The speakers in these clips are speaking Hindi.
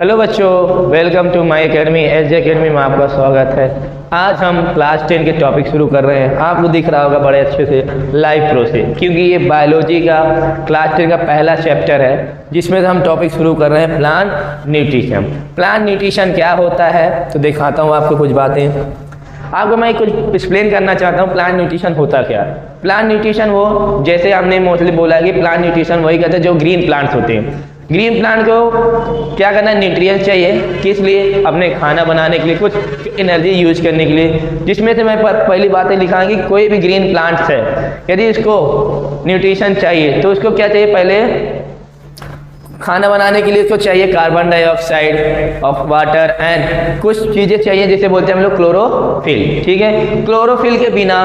हेलो बच्चों, welcome to my academy. SJ academy में आपका स्वागत है। आज हम क्लास 10 के टॉपिक शुरू कर रहे हैं। आपको दिख रहा होगा बड़े अच्छे से लाइफ प्रोसेस, क्योंकि ये बायोलॉजी का क्लास 10 का पहला चैप्टर है जिसमें हम टॉपिक शुरू कर रहे हैं प्लांट न्यूट्रिशन। प्लांट न्यूट्रिशन क्या होता है तो दिखाता हूँ आपको कुछ बातें। आपको मैं कुछ एक्सप्लेन करना चाहता हूँ प्लांट न्यूट्रिशन होता क्या है। प्लांट न्यूट्रिशन वो, जैसे हमने मोस्टली बोला कि प्लांट न्यूट्रिशन वही कहते हैं जो ग्रीन प्लांट्स होते हैं। ग्रीन प्लांट को क्या करना है, न्यूट्रिएंट्स चाहिए। किस लिए? अपने खाना बनाने के लिए, कुछ एनर्जी यूज करने के लिए। जिसमें से मैं पहली बातें लिखा कि कोई भी ग्रीन प्लांट्स है, यदि इसको न्यूट्रिशन चाहिए तो उसको क्या चाहिए, पहले खाना बनाने के लिए उसको चाहिए carbon dioxide of water and कुछ चीज़ें चाहिए जिसे बोलते हैं हम लोग क्लोरोफिल। ठीक है, क्लोरोफिल के बिना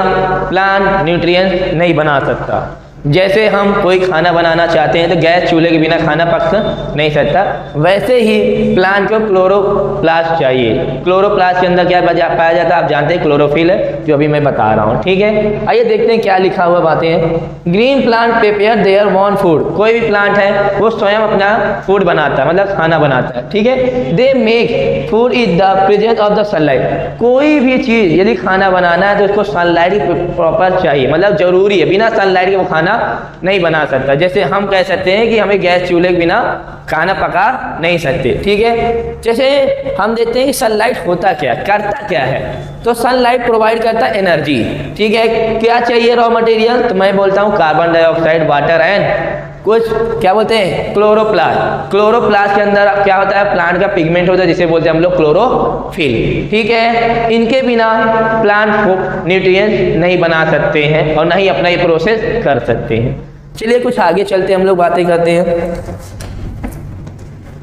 प्लांट न्यूट्रिएंट्स नहीं बना सकता। जैसे हम कोई खाना बनाना चाहते हैं तो गैस चूल्हे के बिना खाना पक नहीं सकता, वैसे ही प्लांट को क्लोरोप्लास्ट चाहिए। क्लोरोप्लास्ट के अंदर क्या पाया जाता है आप जानते हैं, क्लोरोफिल है, जो अभी मैं बता रहा हूँ। ठीक है, आइए देखते हैं क्या लिखा हुआ बातें हैं। Green plant prepare their own food. कोई भी प्लांट है वो स्वयं अपना फूड बनाता है, मतलब खाना बनाता है। ठीक है, they make food is the presence of the sunlight. कोई भी चीज़ यदि खाना बनाना है तो उसको सनलाइट प्रॉपर चाहिए, मतलब जरूरी है। बिना सनलाइट के वो खाना नहीं बना सकता। जैसे हम कह सकते हैं कि हमें गैस चूल्हे के बिना खाना पका नहीं सकते। ठीक है, जैसे हम देखते हैं कि सनलाइट होता क्या, करता क्या है, तो सनलाइट प्रोवाइड करता है एनर्जी। ठीक है, क्या चाहिए रॉ मटेरियल, तो मैं बोलता हूँ कार्बन डाइऑक्साइड, वाटर एंड कुछ क्या बोलते हैं, क्लोरोप्लास्ट। क्लोरोप्लास्ट के अंदर क्या होता है, प्लांट का पिगमेंट होता है जिसे बोलते हैं हम लोग क्लोरोफिल। ठीक है, इनके बिना प्लांट न्यूट्रिएंट्स नहीं बना सकते हैं और नहीं अपना ये प्रोसेस कर सकते हैं। चलिए कुछ आगे चलते हैं, हम लोग बातें करते हैं।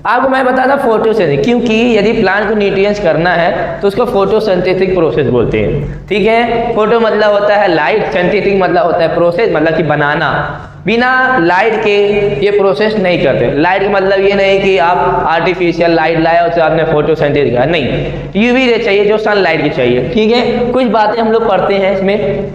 आपको मैं बताता फोटोसिंथेसिस, क्योंकि यदि प्लांट को न्यूट्रिएंट्स करना है तो उसको फोटोसिंथेसिस प्रोसेस बोलते हैं। ठीक है, फोटो मतलब होता है लाइट, सिंथेटिक मतलब होता है प्रोसेस, मतलब कि बनाना। बिना लाइट के ये प्रोसेस नहीं करते। लाइट का मतलब ये नहीं कि आप आर्टिफिशियल लाइट लाए और आपने फोटोसिंथेसिस किया, नहीं, यूवी रे चाहिए जो सनलाइट की चाहिए। ठीक है, कुछ बातें हम लोग पढ़ते हैं इसमें।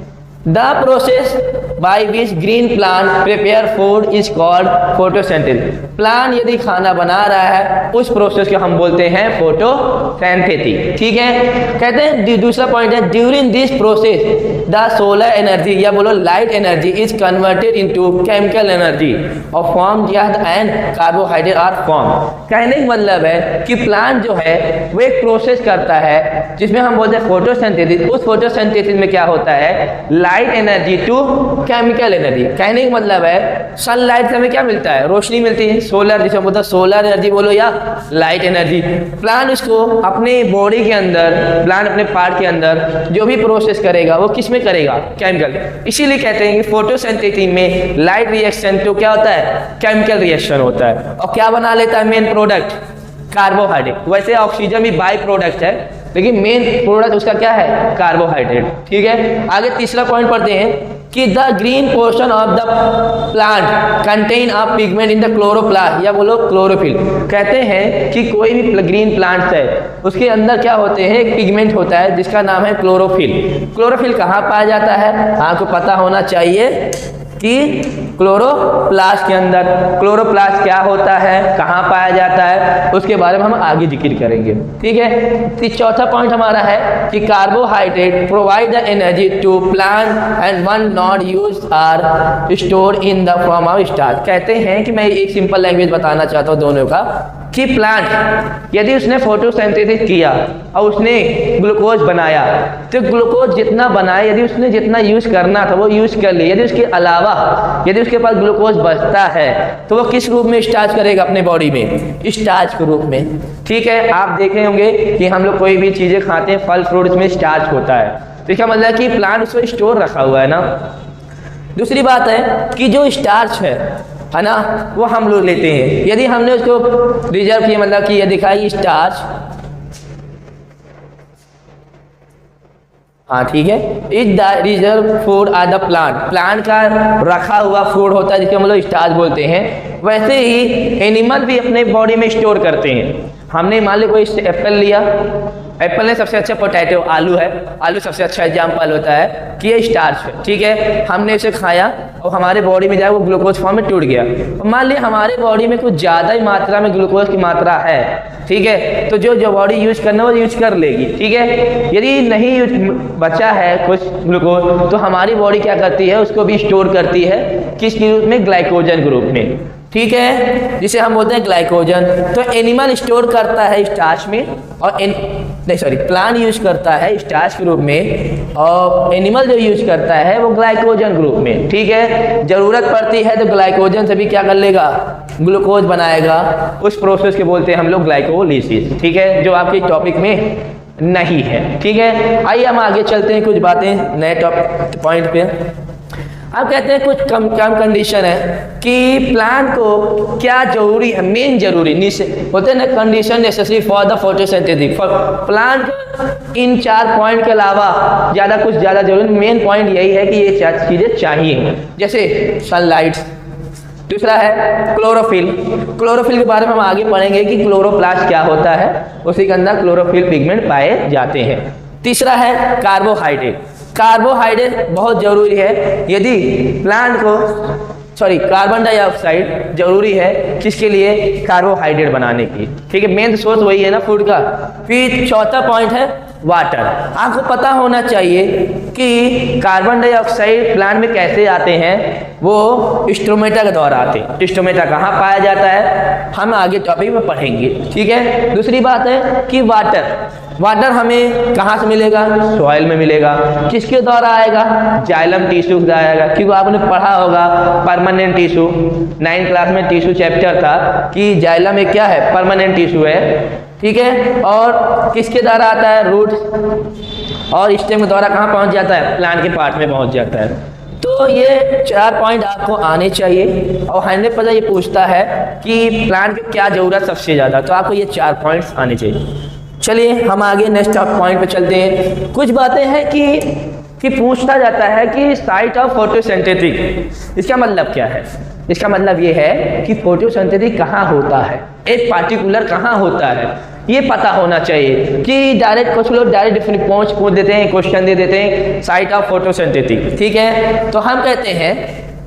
The process by which green plant prepare food is called photosynthesis. Plant यदि खाना बना रहा है उस प्रोसेस को हम बोलते हैं फोटोसिंथेसिस। ठीक है, कहते हैं दूसरा पॉइंट है, during this process the solar energy या बोलो light energy is converted into chemical energy और form and carbohydrate are form. कहने का मतलब है कि प्लांट जो है वो एक प्रोसेस करता है जिसमें हम बोलते हैं फोटोसिंथेसिस। उस फोटोसिंथेसिस में क्या होता है, light energy to chemical energy. कहने का मतलब है सनलाइट से हमें क्या मिलता है, रोशनी मिलती है, सोलर, जिसे बोलते हैं सोलर एनर्जी बोलो या लाइट एनर्जी। प्लांट उसको अपने बॉडी के अंदर, प्लांट अपने पार्ट के अंदर जो भी प्रोसेस करेगा वो किस में करेगा, केमिकल। इसीलिए कहते हैं कि फोटोसिंथेसिस में लाइट रिएक्शन तो क्या होता है, केमिकल रिएक्शन होता है। और क्या बना लेता है मेन प्रोडक्ट, कार्बोहाइड्रेट। वैसे ऑक्सीजन भी बाई प्रोडक्ट है, लेकिन मेन प्रोडक्ट उसका क्या है, कार्बोहाइड्रेट। ठीक है, आगे तीसरा पॉइंट पढ़ते हैं कि the green portion of the plant contain a pigment in the chloroplast या बोलो क्लोरोफिल। कहते हैं कि कोई भी ग्रीन प्लांट्स है उसके अंदर क्या होते हैं, एक पिगमेंट होता है जिसका नाम है क्लोरोफिल। क्लोरोफिल कहाँ पाया जाता है, आपको पता होना चाहिए कि क्लोरोप्लास्ट के अंदर। क्लोरोप्लास्ट क्या होता है, कहाँ पाया जाता है, उसके बारे में हम आगे जिक्र करेंगे। ठीक है, चौथा पॉइंट हमारा है कि carbohydrate provide the energy to plant and one not use are stored in the form of starch. कहते हैं कि मैं एक सिंपल लैंग्वेज बताना चाहता हूँ दोनों का, कि प्लांट यदि उसने फोटोसिंथेसिस किया और उसने ग्लूकोज बनाया तो ग्लूकोज जितना बनाया, यदि उसने जितना यूज करना था वो यूज कर लिया। यदि उसके अलावा यदि उसके पास ग्लूकोज बचता है तो वो किस रूप में स्टार्च करेगा अपने बॉडी में, स्टार्च के रूप में। ठीक है, आप देखे होंगे कि हम लोग कोई भी चीजें खाते हैं, फल फ्रूट्स में स्टार्च होता है, तो इसका मतलब कि प्लांट उसको स्टोर रखा हुआ है ना। दूसरी बात है कि जो स्टार्च है ना, वो हम लोग लेते हैं। यदि हमने उसको रिजर्व किया, मतलब कि ये दिखाई स्टार्च, हाँ ठीक है, is the reserve food are the plant. Plant का रखा हुआ फूड होता है जिसको हम लोग स्टार्च बोलते हैं। वैसे ही एनिमल भी अपने बॉडी में स्टोर करते हैं। हमने मान लो कोई एप्पल लिया, एप्पल है सबसे अच्छा, पोटैटो आलू है, आलू सबसे अच्छा एग्जाम्पल होता है कि ये स्टार्च है, ठीक है। हमने इसे खाया और हमारे बॉडी में जाए वो ग्लूकोज फॉर्म में टूट गया। और मान लिया हमारे बॉडी में कुछ ज़्यादा ही मात्रा में ग्लूकोज की मात्रा है, ठीक है, तो जो बॉडी यूज करना वो यूज कर लेगी, ठीक है। यदि नहीं बचा है कुछ ग्लूकोज तो हमारी बॉडी क्या करती है, उसको भी स्टोर करती है किस ग्रुप में, ग्लाइकोजन ग्रुप में, ठीक है, जिसे हम बोलते हैं ग्लाइकोजन। तो एनिमल स्टोर करता है स्टार्च में और प्लांट यूज करता है स्टार्च के रूप में, और एनिमल जो यूज करता है वो ग्लाइकोजन ग्रुप में, ठीक है। जरूरत पड़ती है तो ग्लाइकोजन से भी क्या कर लेगा, ग्लूकोज बनाएगा। उस प्रोसेस के बोलते हैं हम लोग ग्लाइकोलिसिस, ठीक है, जो आपके टॉपिक में नहीं है, ठीक है। आइए हम आगे चलते हैं कुछ बातें नए पॉइंट पे। आप कहते हैं कुछ कम कंडीशन है कि प्लांट को क्या जरूरी है, मेन जरूरी होते हैं ना, condition necessary for the photosynthesis. Plant in 4 point के अलावा कुछ ज़्यादा जरूरी, मेन पॉइंट यही है कि ये 4 चीज़ें चाहिए, जैसे सनलाइट। दूसरा है क्लोरोफिल। क्लोरोफिल के बारे में हम आगे पढ़ेंगे कि क्लोरोप्लास्ट क्या होता है, उसी के अंदर क्लोरोफिल पिगमेंट पाए जाते हैं। तीसरा है कार्बोहाइड्रेट। कार्बोहाइड्रेट बहुत जरूरी है, यदि प्लांट को कार्बन डाइऑक्साइड जरूरी है किसके लिए, कार्बोहाइड्रेट बनाने की, ठीक है, मेन सोर्स वही है ना फूड का। फिर चौथा पॉइंट है वाटर। आपको पता होना चाहिए कि कार्बन डाइऑक्साइड प्लांट में कैसे आते हैं, वो स्टोमेटा के द्वारा आते हैं। स्टोमेटा कहाँ पाया जाता है, हम आगे टॉपिक में पढ़ेंगे, ठीक है। दूसरी बात है कि वाटर हमें कहाँ से मिलेगा, सॉइल में मिलेगा। किसके द्वारा आएगा, जाइलम टिश्यू के द्वारा आएगा, क्योंकि आपने पढ़ा होगा परमानेंट टिश्यू, 9th क्लास में टिश्यू चैप्टर था कि जाइलम एक क्या है, परमानेंट टिश्यू है, ठीक है। और किसके द्वारा आता है, रूट और स्टेम के द्वारा कहाँ पहुँच जाता है, प्लांट के पार्ट में पहुँच जाता है। तो ये 4 पॉइंट आपको आने चाहिए, और 100% ये पूछता है कि प्लांट की क्या जरूरत सबसे ज़्यादा, तो आपको ये 4 पॉइंट्स आने चाहिए। चलिए हम आगे नेक्स्ट पॉइंट पे चलते हैं। कुछ बातें हैं कि पूछता जाता है कि साइट ऑफ फोटोसिंथेसिस, इसका मतलब क्या है। इसका मतलब ये है कि फोटोसिंथेसिस कहाँ होता है, एक पार्टिकुलर कहाँ होता है, ये पता होना चाहिए। कि डायरेक्ट कुछ लोग डायरेक्ट पूछ देते हैं, क्वेश्चन दे देते हैं साइट ऑफ फोटोसिंथेसिस, ठीक है। तो हम कहते हैं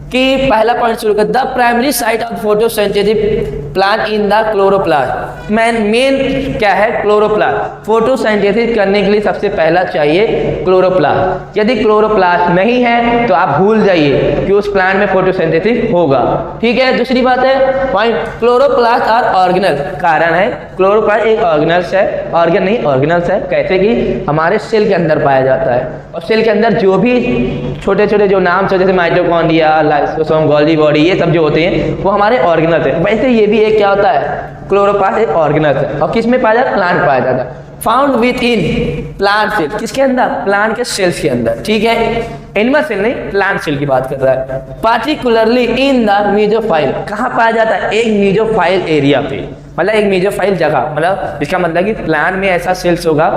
कि पहला पॉइंट शुरू कर, the primary site of photosynthesis plant in the chloroplast. Main क्या है, क्लोरोप्लास्ट। फोटोसिंथेसिस करने के लिए सबसे पहला चाहिए क्लोरोप्लास्ट। यदि क्लोरोप्लास्ट नहीं है तो आप भूल जाइए कि उस प्लांट में फोटोसिंथेसिस होगा, ठीक है। दूसरी बात है पॉइंट, क्लोरोप्लास्ट आर ऑर्गेनल। कारण है क्लोरोप्लास्ट एक ऑर्गेनल्स है, ऑर्गन नहीं ऑर्गेनल्स है। कैसे कि हमारे सेल के अंदर पाया जाता है, और सेल के अंदर जो भी छोटे छोटे जो नाम से, जैसे माइटोकॉन्ड्रिया, लाइसोसोम, गोल्गी बॉडी, ये सब जो होते हैं वो हमारे ऑर्गेनल्स है। वैसे ये भी एक क्या होता है, क्लोरोप्लास्ट एक ऑर्गेनल्स है। और किस में पाया जाता है, प्लांट पाया जाता है। Found with in plant cell, किसके अंदर, प्लांट के सेल्स के अंदर, ठीक है। एनिमल सेल नहीं, प्लांट सेल की बात कर रहा है। पार्टिकुलरली इन द मेसोफाइल, कहाँ पाया जाता है, एक मेसोफाइल एरिया पे, मतलब एक मेसोफाइल जगह, मतलब इसका मतलब कि प्लांट में ऐसा सेल्स होगा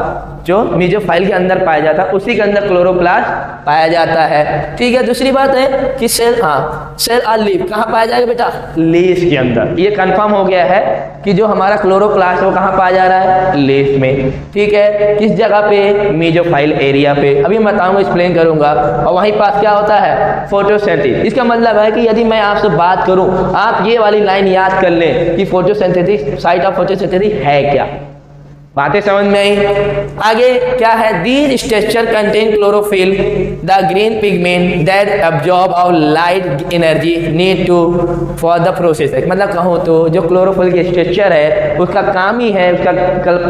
जो मेसोफाइल के अंदर पाया जाता है, उसी के अंदर क्लोरोप्लास्ट पाया जाता है, ठीक है। दूसरी बात है कि सेल और लीफ कहाँ पाया जाएगा बेटा, लीफ के अंदर। ये कंफर्म हो गया है कि जो हमारा क्लोरोप्लास्ट वो कहाँ पाया जा रहा है, लीफ में, ठीक है। किस जगह पे, मेसोफाइल एरिया पे। अभी मैं बताऊंगा, एक्सप्लेन करूंगा। और वहीं पास क्या होता है, फोटोसिंथेसिस। इसका मतलब है कि यदि मैं आपसे बात करूं, आप ये वाली लाइन याद कर लें कि फोटोसिंथेसिस, साइट ऑफ फोटोसिंथेसिस है क्या। बातें समझ में आई। आगे क्या है, these structure contain chlorophyll, the green pigment that absorb और light energy need to for the process. मतलब कहूँ तो जो क्लोरोफिल की स्ट्रक्चर है उसका काम ही है, उसका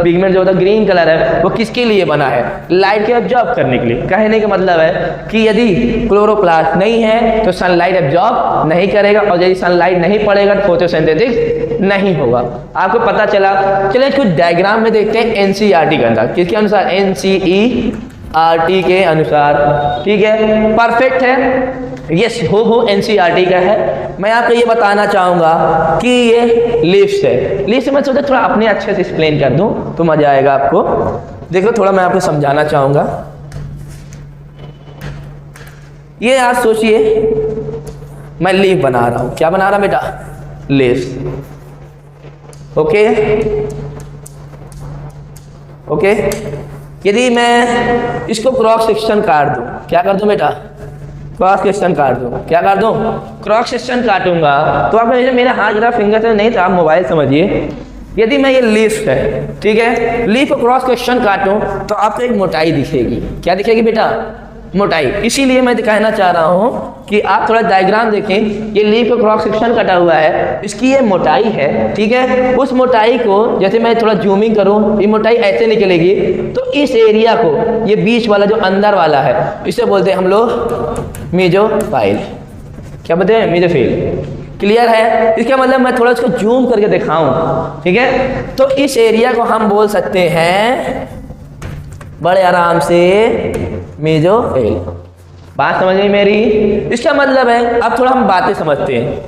पिगमेंट जो होता है ग्रीन कलर है, वो किसके लिए बना है, लाइट के एब्जॉर्ब करने के लिए। कहने का मतलब है कि यदि क्लोरोप्लास्ट नहीं है तो सनलाइट एब्जॉर्ब नहीं करेगा, और यदि सनलाइट नहीं पड़ेगा तो फोटोसिंथेसिस नहीं होगा। आपको पता चला। चलिए कुछ डायग्राम में देखते हैं एनसीईआरटी के अंदर, किसके अनुसार, एनसीईआरटी के अनुसार, ठीक है। परफेक्ट है, यस, हो एनसीईआरटी का है। मैं आपको ये बताना चाहूंगा कि ये लीव्स है। लीव्स मैं सोचा थोड़ा अपने अच्छे से एक्सप्लेन कर दूं तो मजा आएगा आपको। देखो थोड़ा मैं आपको समझाना चाहूंगा। ये आप सोचिए मैं लीफ बना रहा हूं, क्या बना रहा बेटा, लीव्स, ओके। ओके। यदि मैं इसको क्रॉस सेक्शन काट दूं, क्या कर दूं बेटा, क्रॉस सेक्शन काट दूं, क्या कर दूं, क्रॉस सेक्शन काटूंगा तो आप मेरा हाथ जरा फिंगर से नहीं था, आप मोबाइल समझिए। यदि मैं ये लीफ है, ठीक है, लीफ को क्रॉस सेक्शन काटूं तो आपको एक मोटाई दिखेगी। क्या दिखेगी बेटा, मोटाई। इसीलिए मैं दिखाना चाह रहा हूँ कि आप थोड़ा डायग्राम देखें। ये लीफ का क्रॉस सेक्शन कटा हुआ है, इसकी ये मोटाई है, ठीक है। उस मोटाई को जैसे मैं थोड़ा जूमिंग करूँ, ये मोटाई ऐसे निकलेगी। तो इस एरिया को, ये बीच वाला जो अंदर वाला है, इसे बोलते हैं हम लोग मेसोफाइल। क्या बोलते हैं, मेसोफाइल। क्लियर है। इसका मतलब मैं थोड़ा इसको जूम करके दिखाऊं, ठीक है। तो इस एरिया को हम बोल सकते हैं बड़े आराम से मेसोफाइल। बात समझ में मेरी। इसका मतलब है, अब थोड़ा हम बातें समझते हैं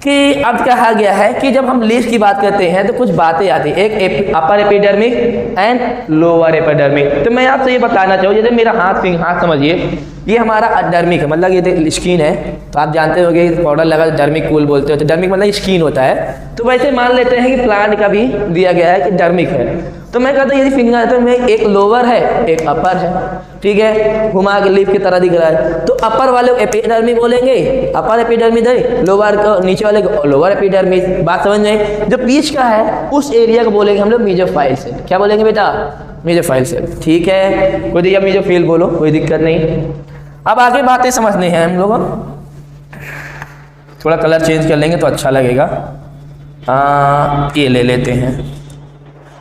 कि अब कहा गया है कि जब हम लीफ की बात करते हैं तो कुछ बातें आती हैं, एक अपर एपिडर्मिक एंड लोअर एपिडर्मिक। तो मैं आपसे ये बताना चाहूँ, जैसे मेरा हाथ समझिए, ये हमारा डर्मिक है, मतलब ये स्किन है। तो आप जानते होंगे पाउडर लगा डर्मिक कूल बोलते हो, तो डर्मिक मतलब स्किन होता है। तो वैसे मान लेते हैं कि प्लांट का भी दिया गया है कि डर्मिक है। तो मैं कहता हूँ यदि फिंगर है तो मैं एक लोअर है एक अपर है, ठीक है, घुमा के लीफ की तरह दिख रहा है। तो अपर वाले एपिडर्मिस बोलेंगे, अपर एपिडर्मिस है, लोअर को नीचे वाले को लोअर एपिडर्मिस। बात समझ में। जो बीच का है उस एरिया को बोलेंगे हम लोग मेसोफाइल से। क्या बोलेंगे बेटा, मेसोफाइल से, ठीक है। कोई दिक्कत, मेसोफाइल बोलो, कोई दिक्कत नहीं। अब आगे बातें समझनी है हम लोगों। थोड़ा कलर चेंज कर लेंगे तो अच्छा लगेगा। ये ले लेते हैं।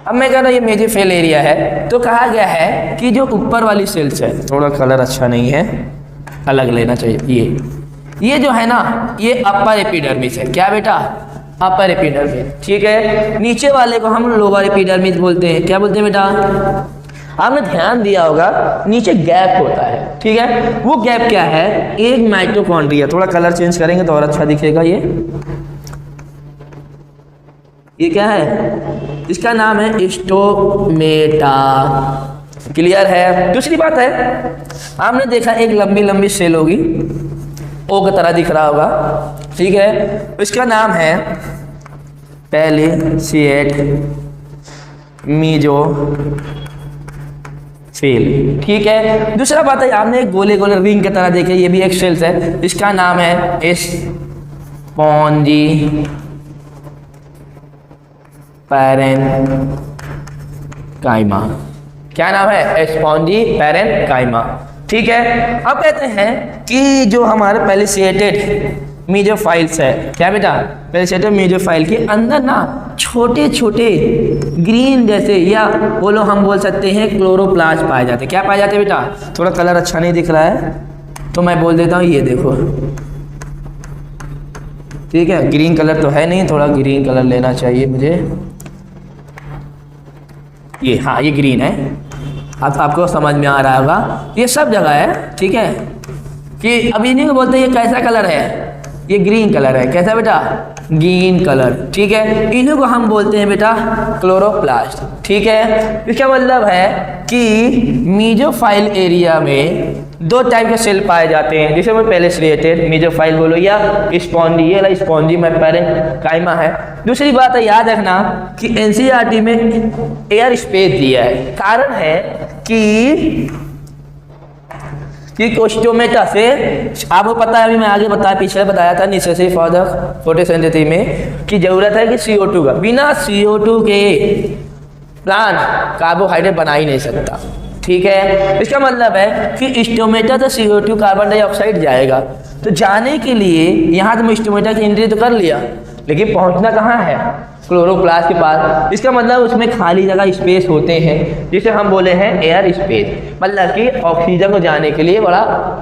अब मैं कह रहा हूँ ये मेसोफाइल एरिया है। तो कहा गया है कि जो ऊपर वाली सेल्स है, थोड़ा कलर अच्छा नहीं है, अलग लेना चाहिए। ये जो है ना, ये अपर एपिडर्मिस है। क्या बेटा, अपर एपिडर्मिस, ठीक है। नीचे वाले को हम लोअर एपिडर्मिस बोलते हैं। क्या बोलते हैं बेटा, आपने ध्यान दिया होगा नीचे गैप होता है, ठीक है। वो गैप क्या है, एक माइटोकॉन्ड्रिया। थोड़ा कलर चेंज करेंगे तो और अच्छा दिखेगा। ये क्या है, इसका नाम है स्टोमेटा। क्लियर है। दूसरी बात है, आपने देखा एक लंबी लंबी सेल होगी, ओ की तरह दिख रहा होगा, ठीक है। इसका नाम है पैलिसिएट मेसोफाइल, ठीक है। दूसरा बात है, आपने एक गोले गोले रिंग की तरह देखे, ये भी एक सेल्स है, इसका नाम है स्पॉन्जी पैरेन्काइमा। क्या नाम है, स्पॉन्जी पैरेन्काइमा, ठीक है। अब कहते हैं कि जो हमारे पैलिसिएटेड मेसोफाइल्स है, क्या बेटा, पैलिसिएटेड मेसोफाइल के अंदर ना छोटे छोटे ग्रीन जैसे, या बोलो हम बोल सकते हैं क्लोरोप्लास्ट पाए जाते हैं। क्या पाए जाते हैं बेटा, थोड़ा कलर अच्छा नहीं दिख रहा है तो मैं बोल देता हूँ, ये देखो, ठीक है। ग्रीन कलर तो है नहीं, थोड़ा ग्रीन कलर लेना चाहिए मुझे। ये, हाँ, ये ग्रीन है। अब आपको समझ में आ रहा होगा, ये सब जगह है, ठीक है। कि अब इन्हीं को बोलते हैं ये कैसा कलर है, ये ग्रीन कलर है। कैसा बेटा, ग्रीन कलर, ठीक है। इन्हीं को हम बोलते हैं बेटा क्लोरोप्लास्ट, ठीक है। इसका मतलब है कि मेसोफाइल एरिया में दो टाइप के सेल पाए जाते हैं, जिसे मैं पैलिसिएटेड मेसोफाइल बोलो या स्पॉन्जी। ये वाला स्पॉन्जी में पैरेन्काइमा है। दूसरी बात है, याद रखना कि एनसीईआरटी में एयर स्पेस दिया है। कारण है कि स्टोमेटा से आपको पता है, अभी मैं आगे बताया, पिछले बताया था नेसेसरी फॉर द फोटोसिंथेसिस में कि जरूरत है कि CO2 का। बिना CO2 के प्लांट कार्बोहाइड्रेट बना ही नहीं सकता, ठीक है। इसका मतलब है कि स्टोमेटा से CO2 कार्बन डाइऑक्साइड जाएगा। तो जाने के लिए यहाँ तो मैं स्टोमेटा की एंट्री तो कर लिया, लेकिन पहुँचना कहाँ है, क्लोरोप्लास्ट के पास। इसका मतलब उसमें खाली जगह स्पेस होते हैं, जिसे हम बोले हैं एयर स्पेस। मतलब कि ऑक्सीजन को जाने के लिए बड़ा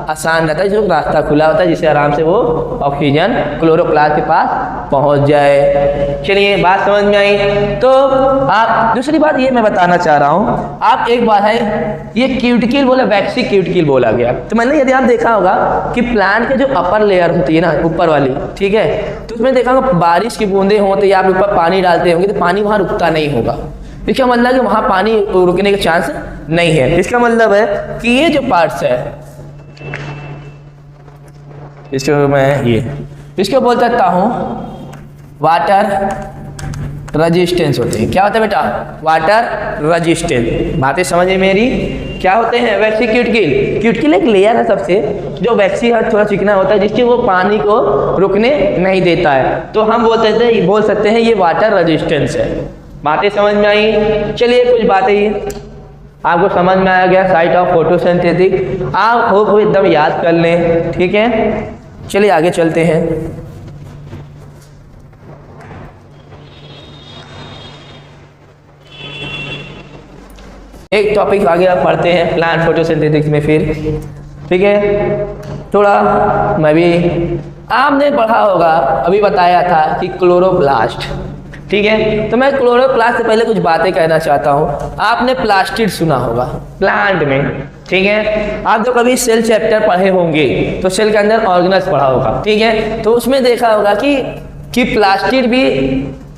आसान रहता है, जो रास्ता खुला होता है, जिससे आराम से वो ऑक्सीजन क्लोरोप्लास्ट के पास पहुंच जाए। चलिए, बात समझ में आई। तो आप, दूसरी बात ये मैं बताना चाह रहा हूँ, आप एक बात है, ये क्यूटिकल बोला, वैक्सी क्यूटिकल बोला गया। तो मैंने यदि आप देखा होगा कि प्लांट के जो अपर लेयर होती है ना, ऊपर वाली, ठीक है, तो उसमें देखा होगा बारिश की बूंदे हो तो आप ऊपर पानी डालते होंगे तो पानी वहां रुकता नहीं होगा। इसका मतलब है कि वहां पानी रुकने का चांस नहीं है। इसका मतलब है कि ये जो पार्ट्स है, इसको मैं इसको बोल सकता हूं वाटर रजिस्टेंस होते हैं। क्या होता है बेटा? Water resistance. बातें समझ में मेरी? क्या होते हैं? वैक्सी क्यूटिकल। क्यूटिकल एक लेयर है सबसे, जो वैक्सी है थोड़ा चिकना होता है, जिससे वो पानी को रुकने नहीं देता है, तो हम बोल सकते हैं ये वाटर रजिस्टेंस है। बातें समझ में आई? चलिए कुछ बातें ही आपको समझ में आ गया साइट ऑफ फोटोसिंथेसिस, आप हो एकदम याद कर लें, ठीक है। चलिए आगे चलते हैं। एक टॉपिक आगे आप पढ़ते हैं प्लांट फोटोसिंथेसिस में फिर, ठीक है। थोड़ा मैं भी, आपने पढ़ा होगा, अभी बताया था कि क्लोरोप्लास्ट, ठीक है। तो मैं क्लोरोप्लास्ट से पहले कुछ बातें कहना चाहता हूँ। आपने प्लास्टिड सुना होगा प्लांट में, ठीक है। आप जो कभी सेल चैप्टर पढ़े होंगे तो सेल के अंदर ऑर्गेनल्स पढ़ा होगा, ठीक है। तो उसमें देखा होगा कि प्लास्टिड भी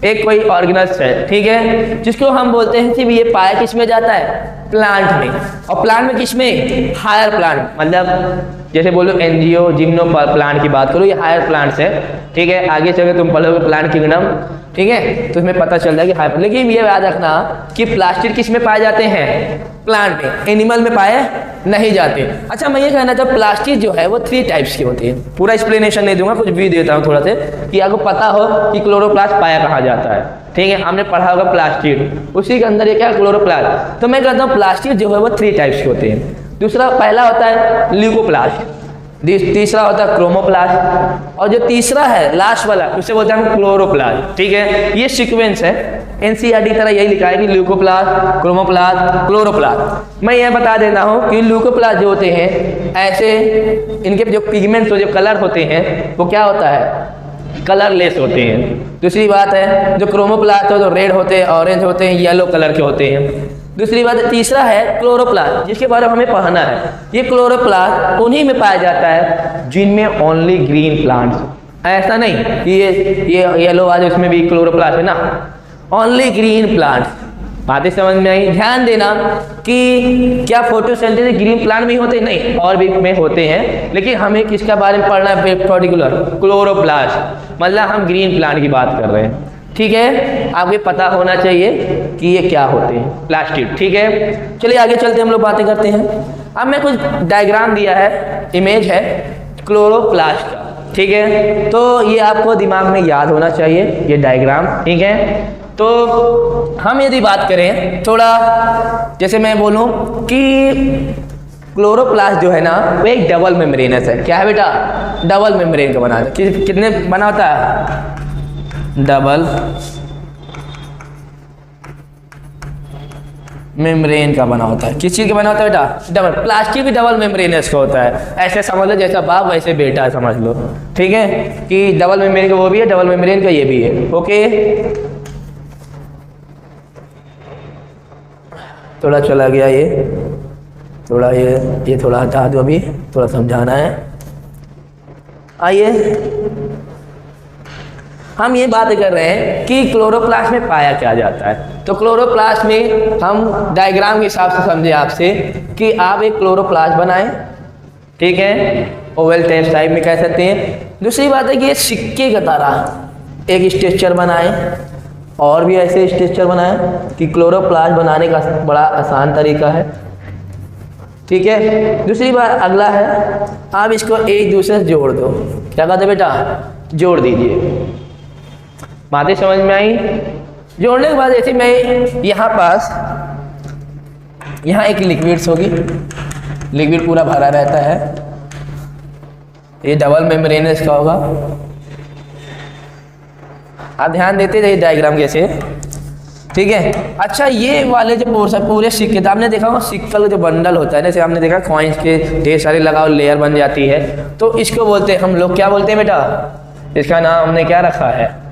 एक कोई ऑर्गेनल्स है, ठीक है, जिसको हम बोलते हैं कि ये पाया किस में जाता है? प्लांट में। और प्लांट में किस में? हायर प्लांट, मतलब जैसे बोलो एनजीओ जिम्नो प्लांट की बात करो, ये हायर प्लांट्स है, ठीक है। आगे चल के तुम पढ़ोगे प्लांट किंगडम, ठीक है, तो इसमें पता चल जाएगा हायर। लेकिन ये याद रखना कि प्लास्टिड किस में पाए जाते हैं? प्लांट में, एनिमल में पाए नहीं जाते। अच्छा, मैं ये कहना चाहता हूँ प्लास्टिड जो है वो 3 टाइप्स की होती है। पूरा एक्सप्लेनेशन नहीं दूंगा, कुछ भी देता हूँ थोड़ा से, कि आपको पता हो कि क्लोरोप्लास्ट पाया कहाँ जाता है, ठीक है। हमने पढ़ा होगा प्लास्टिड, उसी के अंदर ये क्या? क्लोरोप्लास्ट। तो मैं कहता हूँ प्लास्टिड जो है वो 3 टाइप्स के होते हैं। दूसरा, पहला होता है ल्यूकोप्लास्ट, तीसरा होता है क्रोमोप्लास्ट, और जो तीसरा है लास्ट वाला उसे बोलते हैं क्लोरोप्लास्ट, ठीक है। ये सीक्वेंस है, एनसीईआरटी की तरह यही लिखा है कि ल्यूकोप्लास्ट, क्रोमोप्लास्ट, क्लोरोप्लास्ट। मैं यह बता देता हूँ कि ल्यूकोप्लास्ट जो होते हैं ऐसे, इनके जो पिगमेंट्स जो कलर होते हैं वो क्या होता है? कलरलेस होते हैं। दूसरी बात है जो क्रोमोप्लास्ट हो, जो रेड होते हैं, ऑरेंज होते हैं, येलो कलर के होते हैं। दूसरी बात, तीसरा है क्लोरोप्लास्ट, जिसके बारे में हमें पढ़ना है। ये क्लोरोप्लास्ट उन्हीं में पाया जाता है जिनमें ओनली ग्रीन प्लांट्स, ऐसा नहीं कि ये येलो वाले उसमें भी क्लोरोप्लास्ट है ना, ओनली ग्रीन प्लांट्स। बातें समझ में आई? ध्यान देना कि क्या फोटोसिंथेसिस ग्रीन प्लांट में होते हैं? नहीं, और भी में होते हैं, लेकिन हमें किसका बारे में पढ़ना है? पर्टिकुलर क्लोरोप्लास्ट, मतलब हम ग्रीन प्लांट की बात कर रहे हैं, ठीक है। आपको पता होना चाहिए कि ये क्या होते हैं, प्लास्टिड, ठीक है। चलिए आगे चलते हम लोग बातें करते हैं। अब मैं कुछ डायग्राम दिया है, इमेज है क्लोरोप्लास्ट का, ठीक है। तो ये आपको दिमाग में याद होना चाहिए ये डायग्राम, ठीक है। तो हम यदि बात करें थोड़ा, जैसे मैं बोलूं कि क्लोरोप्लास्ट जो है ना वो एक डबल मेम्ब्रेनस है। क्या है बेटा? डबल मेम्ब्रेन का बना है। कितने बना होता है? डबल मेम्ब्रेन का बना होता है। किस चीज़ का बना होता है बेटा? डबल। प्लास्टिक भी डबल मेम्ब्रेनस का होता है। ऐसे समझ लो जैसा बाप वैसे बेटा समझ लो, ठीक है, कि डबल मेम्ब्रेन का वो भी है, डबल मेम्ब्रेन का ये भी है, ओके। थोड़ा चला गया ये, थोड़ा ये थोड़ा हटा दो, अभी थोड़ा समझाना है। आइए हम ये बात कर रहे हैं कि क्लोरोप्लास्ट में पाया क्या जाता है। तो क्लोरोप्लास्ट में हम डायग्राम के हिसाब से समझे आपसे कि आप एक क्लोरोप्लास्ट बनाएं, ठीक है, ओवल टाइप में कह सकते हैं। दूसरी बात है कि ये सिक्के की तरह एक स्ट्रक्चर बनाएं, और भी ऐसे स्ट्रक्चर बनाएं कि क्लोरोप्लास्ट बनाने का बड़ा आसान तरीका है, ठीक है। दूसरी बात अगला है, आप इसको एक दूसरे से जोड़ दो। क्या कहते बेटा? जोड़ दीजिए। बातें समझ में आई? जोड़ने के बाद जैसे मैं यहाँ पास, यहाँ एक लिक्विड्स होगी, लिक्विड पूरा भरा रहता है, ये डबल मेम्ब्रेनस का होगा। आप ध्यान देते जाइए डायग्राम कैसे, ठीक है। अच्छा, ये वाले जो पोर्शन पूरे सिक्के, तो आपने देखा सिक्का जो बंडल होता है, जैसे आपने देखा कॉइन्स के ढेर सारे लगाओ, लेयर बन जाती है, तो इसको बोलते हैं हम लोग, क्या बोलते हैं बेटा? इसका नाम हमने क्या रखा है?